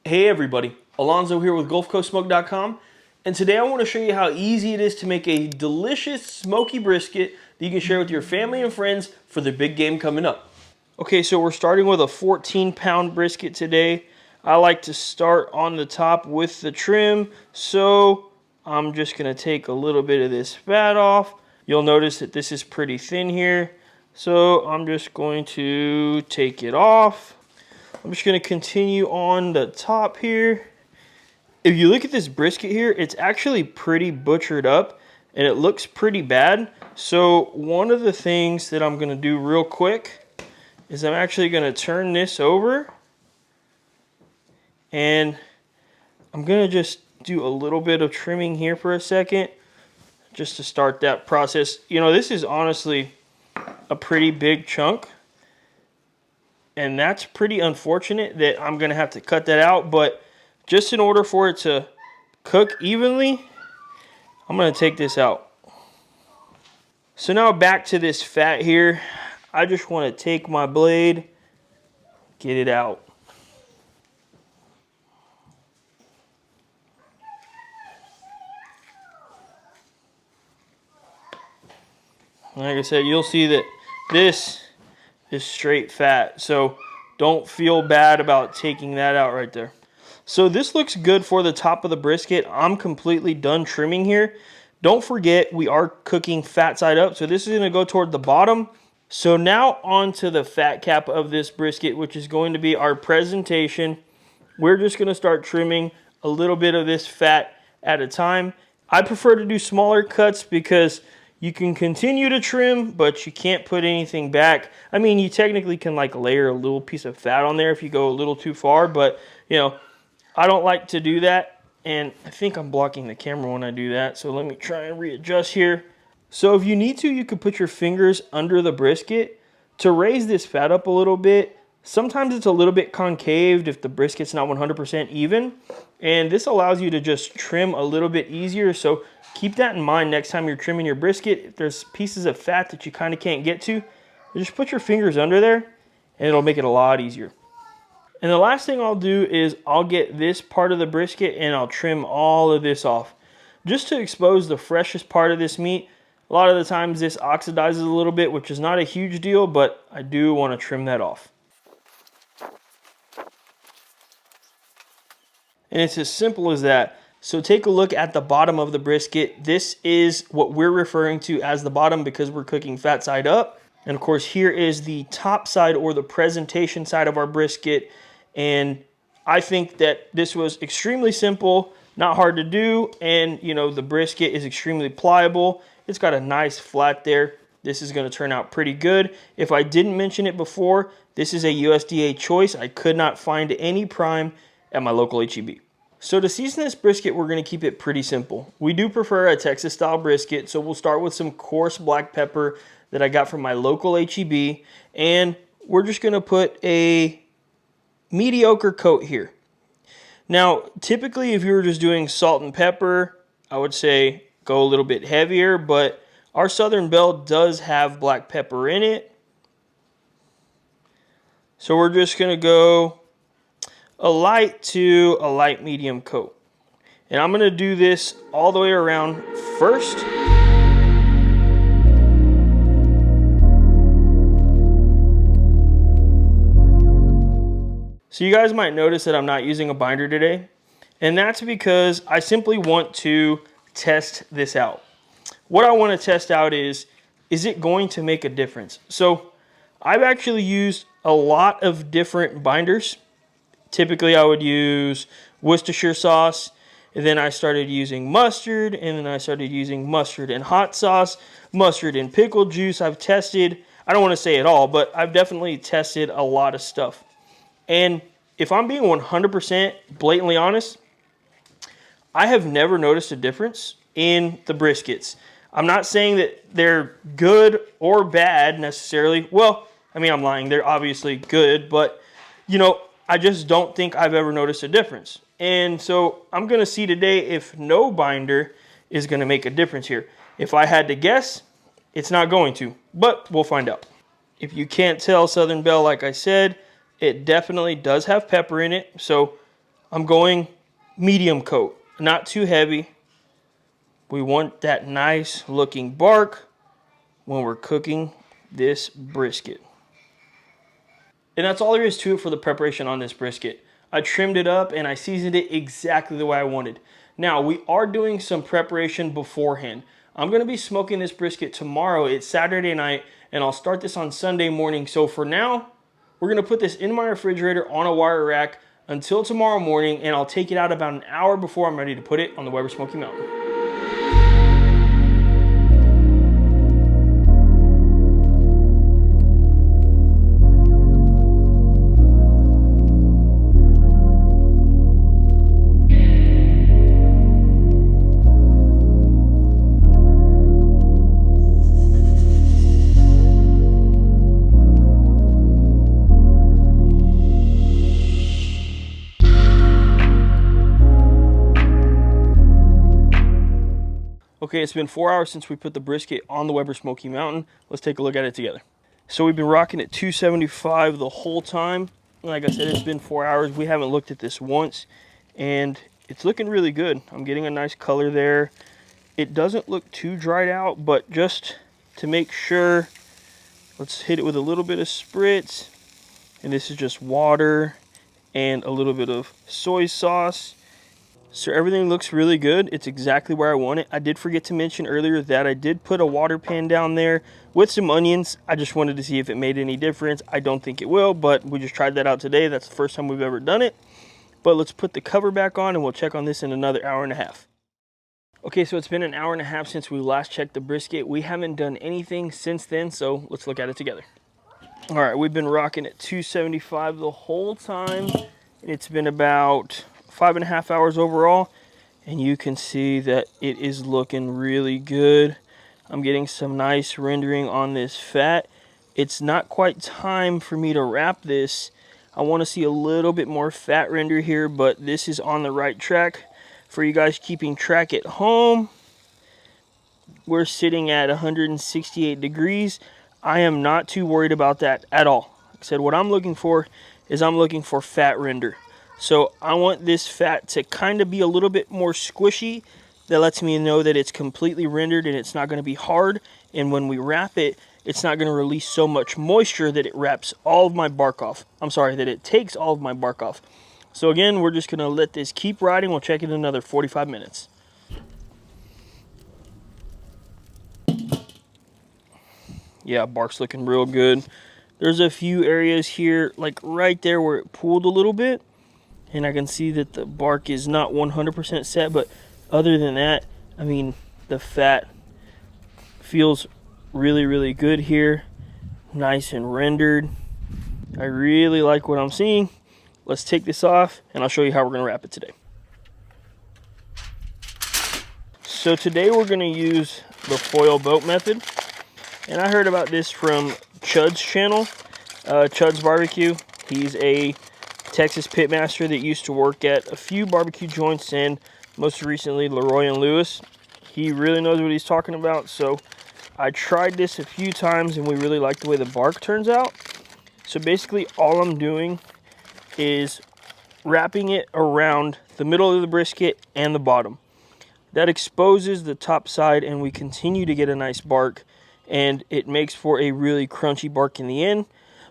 Hey everybody, Alonzo here with GulfCoastSmoke.com, and today I want to show you how easy it is to make a delicious smoky brisket that you can share with your family and friends for the big game coming up. Okay, so we're starting with a 14-pound brisket today. I like to start on the top with the trim, so I'm just going to take a little bit of this fat off. You'll notice that this is pretty thin here, so I'm just going to take it off. I'm just going to continue on the top here. If you look at this brisket here, it's actually pretty butchered up and it looks pretty bad. So one of the things that I'm going to do real quick is I'm actually going to turn this over and I'm going to just do a little bit of trimming here for a second just to start that process. You know, this is honestly a pretty big chunk. And that's pretty unfortunate that I'm going to have to cut that out. But just in order for it to cook evenly, I'm going to take this out. So now back to this fat here. I just want to take my blade, get it out. Like I said, you'll see that this is straight fat, so don't feel bad about taking that out right there. So this looks good for the top of the brisket. I'm completely done trimming here. Don't forget, we are cooking fat side up, so this is going to go toward the bottom. So now onto the fat cap of this brisket, which is going to be our presentation. We're just going to start trimming a little bit of this fat at a time. I prefer to do smaller cuts because you can continue to trim, but you can't put anything back. I mean, you technically can like layer a little piece of fat on there if you go a little too far, but you know, I don't like to do that. And I think I'm blocking the camera when I do that. So let me try and readjust here. So if you need to, you could put your fingers under the brisket to raise this fat up a little bit. Sometimes it's a little bit concaved if the brisket's not 100% even. And this allows you to just trim a little bit easier. So keep that in mind next time you're trimming your brisket. If there's pieces of fat that you kind of can't get to, just put your fingers under there and it'll make it a lot easier. And the last thing I'll do is I'll get this part of the brisket and I'll trim all of this off. Just to expose the freshest part of this meat. A lot of the times this oxidizes a little bit, which is not a huge deal, but I do want to trim that off. And it's as simple as that. So take a look at the bottom of the brisket. This is what we're referring to as the bottom because we're cooking fat side up. And of course, here is the top side or the presentation side of our brisket. And I think that this was extremely simple, not hard to do. And you know, the brisket is extremely pliable. It's got a nice flat there. This is going to turn out pretty good. If I didn't mention it before, this is a USDA choice. I could not find any prime at my local HEB. So to season this brisket, we're going to keep it pretty simple. We do prefer a Texas style brisket, so we'll start with some coarse black pepper that I got from my local HEB, and we're just going to put a mediocre coat here. Now, typically if you were just doing salt and pepper, I would say go a little bit heavier, but our Southern Belle does have black pepper in it. So we're just going to go a light to a light medium coat. And I'm going to do this all the way around first. So you guys might notice that I'm not using a binder today. And that's because I simply want to test this out. What I want to test out is it going to make a difference? So I've actually used a lot of different binders. Typically, I would use Worcestershire sauce, and then I started using mustard, and then I started using mustard and hot sauce, mustard and pickle juice. I've tested, I don't want to say it all, but I've definitely tested a lot of stuff. And if I'm being 100% blatantly honest, I have never noticed a difference in the briskets. I'm not saying that they're good or bad necessarily. Well, I mean, I'm lying. They're obviously good, but, you know, I just don't think I've ever noticed a difference. And so I'm going to see today if no binder is going to make a difference here. If I had to guess, it's not going to, but we'll find out. If you can't tell, Southern Belle, like I said, it definitely does have pepper in it. So I'm going medium coat, not too heavy. We want that nice looking bark when we're cooking this brisket. And that's all there is to it for the preparation on this brisket. I trimmed it up and I seasoned it exactly the way I wanted. Now, we are doing some preparation beforehand. I'm gonna be smoking this brisket tomorrow. It's Saturday night, and I'll start this on Sunday morning. So for now, we're gonna put this in my refrigerator on a wire rack until tomorrow morning, and I'll take it out about an hour before I'm ready to put it on the Weber Smoky Mountain. Okay, it's been 4 hours since we put the brisket on the Weber Smoky Mountain. Let's take a look at it together. So we've been rocking at 275 the whole time. Like I said, it's been 4 hours. We haven't looked at this once, and it's looking really good. I'm getting a nice color there. It doesn't look too dried out, but just to make sure, let's hit it with a little bit of spritz. And this is just water and a little bit of soy sauce. So everything looks really good. It's exactly where I want it. I did forget to mention earlier that I did put a water pan down there with some onions. I just wanted to see if it made any difference. I don't think it will, but we just tried that out today. That's the first time we've ever done it. But let's put the cover back on and we'll check on this in another hour and a half. Okay, so it's been an hour and a half since we last checked the brisket. We haven't done anything since then, so let's look at it together. All right, we've been rocking at 275 the whole time. It's been about 5.5 hours overall, and you can see that it is looking really good. I'm getting some nice rendering on this fat. It's not quite time for me to wrap this. I want to see a little bit more fat render here, but this is on the right track. For you guys keeping track at home, we're sitting at 168 degrees. I am not too worried about that at all. Like I said, what I'm looking for is I'm looking for fat render. So I want this fat to kind of be a little bit more squishy. That lets me know that it's completely rendered and it's not going to be hard. And when we wrap it, it's not going to release so much moisture that it wraps all of my bark off. I'm sorry, that it takes all of my bark off. So again, we're just going to let this keep riding. We'll check it in another 45 minutes. Yeah, bark's looking real good. There's a few areas here, like right there where it pooled a little bit. And I can see that the bark is not 100% set, but other than that, I mean, the fat feels really, really good here. Nice and rendered. I really like what I'm seeing. Let's take this off, and I'll show you how we're going to wrap it today. So today we're going to use the foil boat method. And I heard about this from Chud's channel, Chud's Barbecue. He's a Texas pitmaster that used to work at a few barbecue joints, and most recently Leroy and Lewis. He really knows what he's talking about, so I tried this a few times and we really like the way the bark turns out. So basically all I'm doing is wrapping it around the middle of the brisket and the bottom. That exposes the top side and we continue to get a nice bark, and it makes for a really crunchy bark in the end.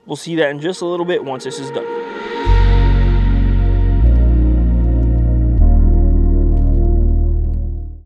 We'll see that in just a little bit once this is done.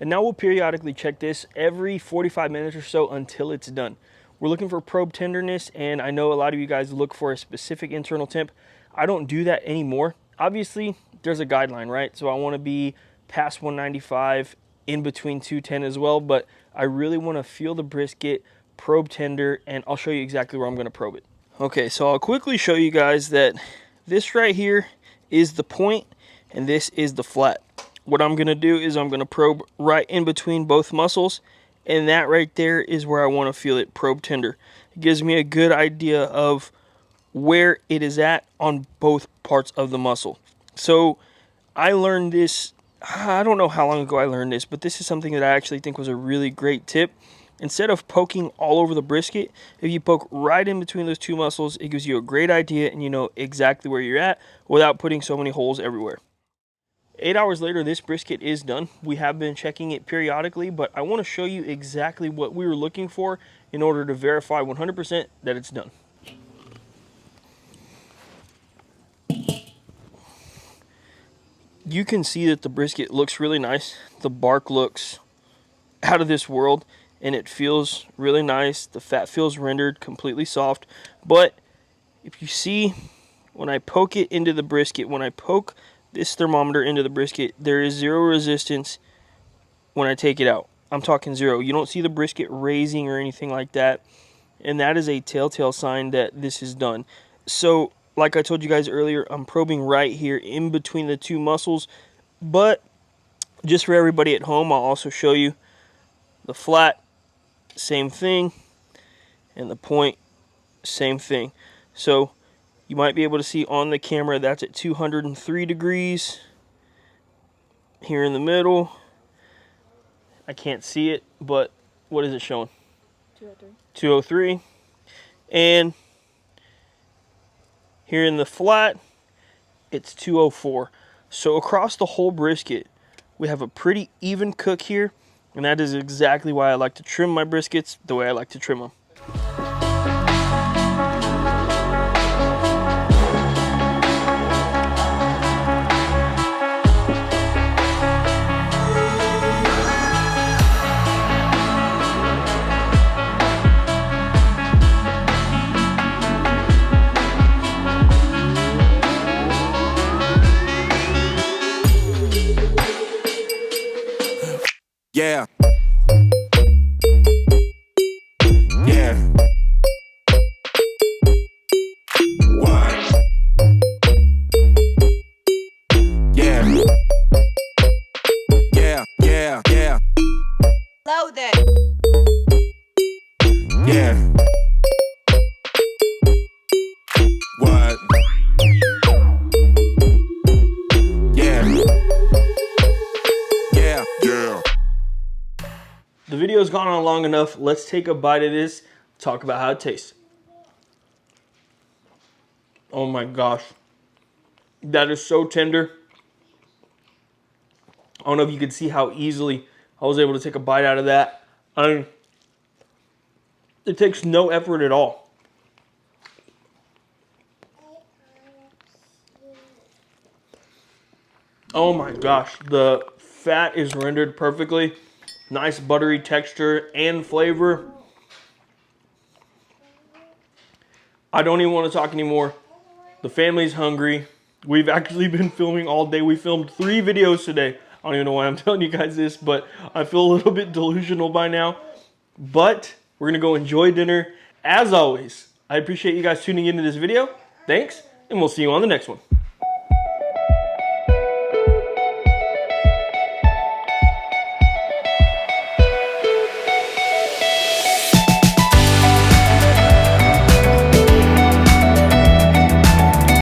And now we'll periodically check this every 45 minutes or so until it's done. We're looking for probe tenderness, and I know a lot of you guys look for a specific internal temp. I don't do that anymore. Obviously, there's a guideline, right? So I want to be past 195, in between 210 as well, but I really want to feel the brisket, probe tender, and I'll show you exactly where I'm going to probe it. Okay, so I'll quickly show you guys that this right here is the point, and this is the flat. What I'm going to do is I'm going to probe right in between both muscles, and that right there is where I want to feel it probe tender. It gives me a good idea of where it is at on both parts of the muscle. So I learned this, I don't know how long ago I learned this, but this is something that I actually think was a really great tip. Instead of poking all over the brisket, if you poke right in between those two muscles, it gives you a great idea and you know exactly where you're at without putting so many holes everywhere. 8 hours later, this brisket is done. We have been checking it periodically, but I want to show you exactly what we were looking for in order to verify 100% that it's done. You can see that the brisket looks really nice. The bark looks out of this world, and it feels really nice. The fat feels rendered completely soft, but if you see, when I poke it into the brisket, when I poke this thermometer into the brisket, there is zero resistance when I take it out. I'm talking zero. You don't see the brisket raising or anything like that, and that is a telltale sign that this is done. So, like I told you guys earlier, I'm probing right here in between the two muscles, but just for everybody at home, I'll also show you the flat, same thing, and the point, same thing. So you might be able to see on the camera that's at 203 degrees. Here in the middle, I can't see it, but what is it showing? 203. 203. And here in the flat, it's 204. So across the whole brisket, we have a pretty even cook here, and that is exactly why I like to trim my briskets the way I like to trim them. Yeah. Yeah. What? Yeah. Yeah, yeah, yeah. Load that. Yeah. What? Yeah. Yeah. Yeah. The video's gone on long enough. Let's take a bite of this, talk about how it tastes. Oh my gosh. That is so tender. I don't know if you could see how easily I was able to take a bite out of that. I mean, it takes no effort at all. Oh my gosh, the fat is rendered perfectly. Nice buttery texture and flavor. I don't even want to talk anymore. The family's hungry. We've actually been filming all day. We filmed 3 videos today. I don't even know why I'm telling you guys this, but I feel a little bit delusional by now. But we're going to go enjoy dinner. As always, I appreciate you guys tuning into this video. Thanks, and we'll see you on the next one.